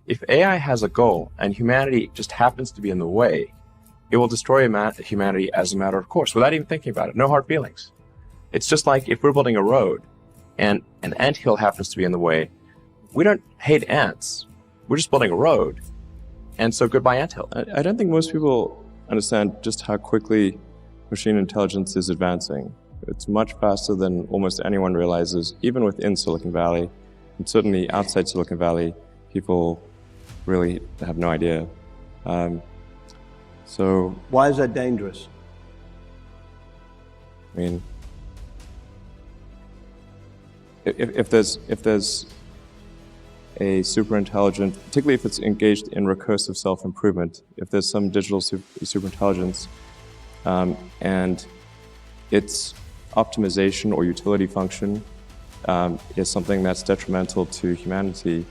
If AI has a goal and humanity just happens to be in the way, it will destroy humanity as a matter of course, without even thinking about it. No hard feelings. It's just like if we're building a road and an anthill happens to be in the way, we don't hate ants. We're just building a road. And so goodbye anthill. I don't think most people understand just how quickly machine intelligence is advancing. It's much faster than almost anyone realizes, even within Silicon Valley. And certainly outside Silicon Valley, people really have no idea. So why is that dangerous? I mean, if there's a super intelligent, particularly if it's engaged in recursive self-improvement, if there's some digital super intelligence and its optimization or utility function is something that's detrimental to humanity,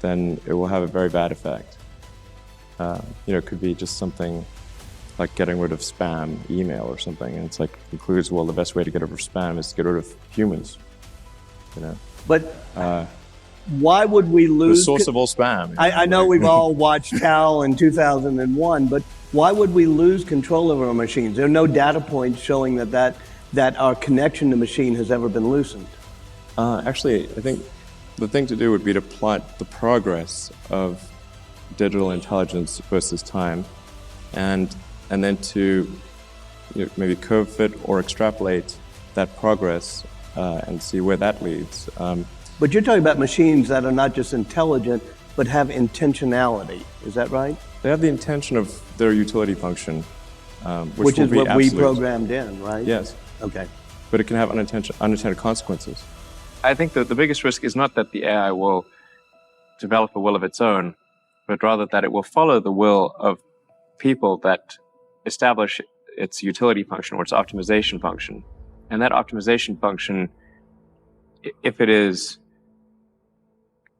then it will have a very bad effect. It could be just something like getting rid of spam email or something, and it's like concludes, well, the best way to get rid of spam is to get rid of humans. But why would we lose the source of all spam? I know we've all watched Cal in 2001, but why would we lose control of our machines? There are no data points showing that our connection to machine has ever been loosened. Actually, I think the thing to do would be to plot the progress of digital intelligence versus time, and then to maybe curve fit or extrapolate that progress and see where that leads. But you're talking about machines that are not just intelligent, but have intentionality. Is that right? They have the intention of their utility function, which is what absolute. we programmed in, right? Yes. Okay. But it can have unintended consequences. I think that the biggest risk is not that the AI will develop a will of its own, but rather that it will follow the will of people that establish its utility function or its optimization function. And that optimization function, if it is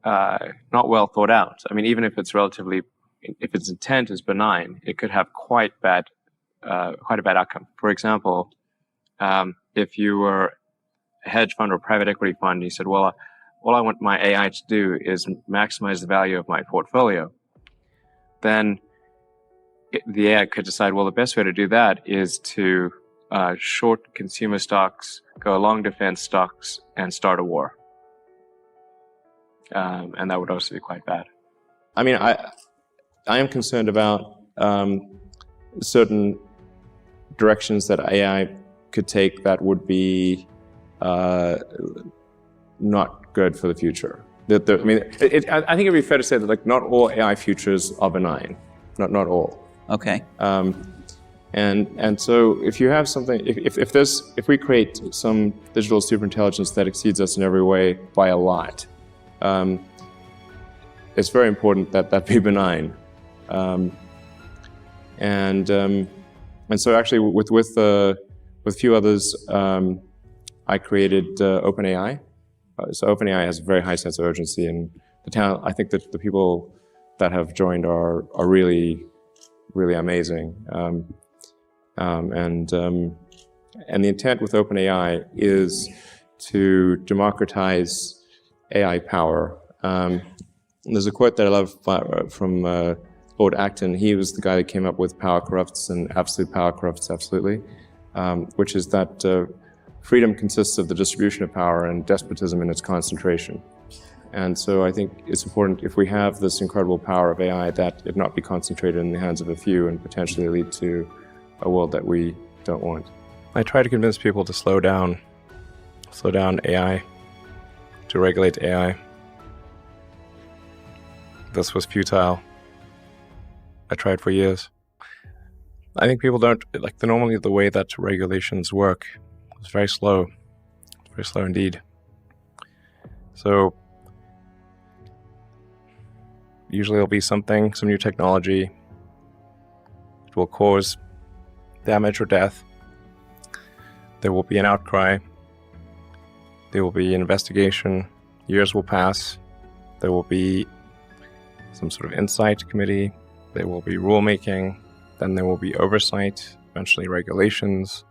not well thought out, I mean, even if its intent is benign, it could have quite a bad outcome. For example, if you were a hedge fund or private equity fund, and you said, well, all I want my AI to do is maximize the value of my portfolio, then the AI could decide, well, the best way to do that is to short consumer stocks, go long defense stocks, and start a war. And that would also be quite bad. I mean, I am concerned about certain directions that AI could take that would be not good for the future. I think it'd be fair to say that not all AI futures are benign, not all. Okay. And so if you have something, if we create some digital superintelligence that exceeds us in every way by a lot, it's very important that that be benign. And so actually with a few others, I created OpenAI. So OpenAI has a very high sense of urgency, and I think that the people that have joined are really, really amazing. And the intent with OpenAI is to democratize AI power. There's a quote that I love from Lord Acton. He was the guy that came up with power corrupts and absolute power corrupts absolutely, which is that freedom consists of the distribution of power and despotism in its concentration. And so I think it's important, if we have this incredible power of AI, that it not be concentrated in the hands of a few and potentially lead to a world that we don't want. I try to convince people to slow down AI, to regulate AI. This was futile. I tried for years. I think people don't, normally the way that regulations work is very slow indeed. So usually there'll be some new technology. It will cause damage or death. There will be an outcry. There will be an investigation. Years will pass. There will be some sort of insight committee. There will be rulemaking. Then there will be oversight, eventually regulations.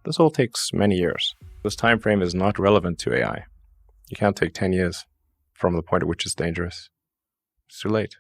This all takes many years. This time frame is not relevant to AI. You can't take 10 years from the point at which it's dangerous. It's too late.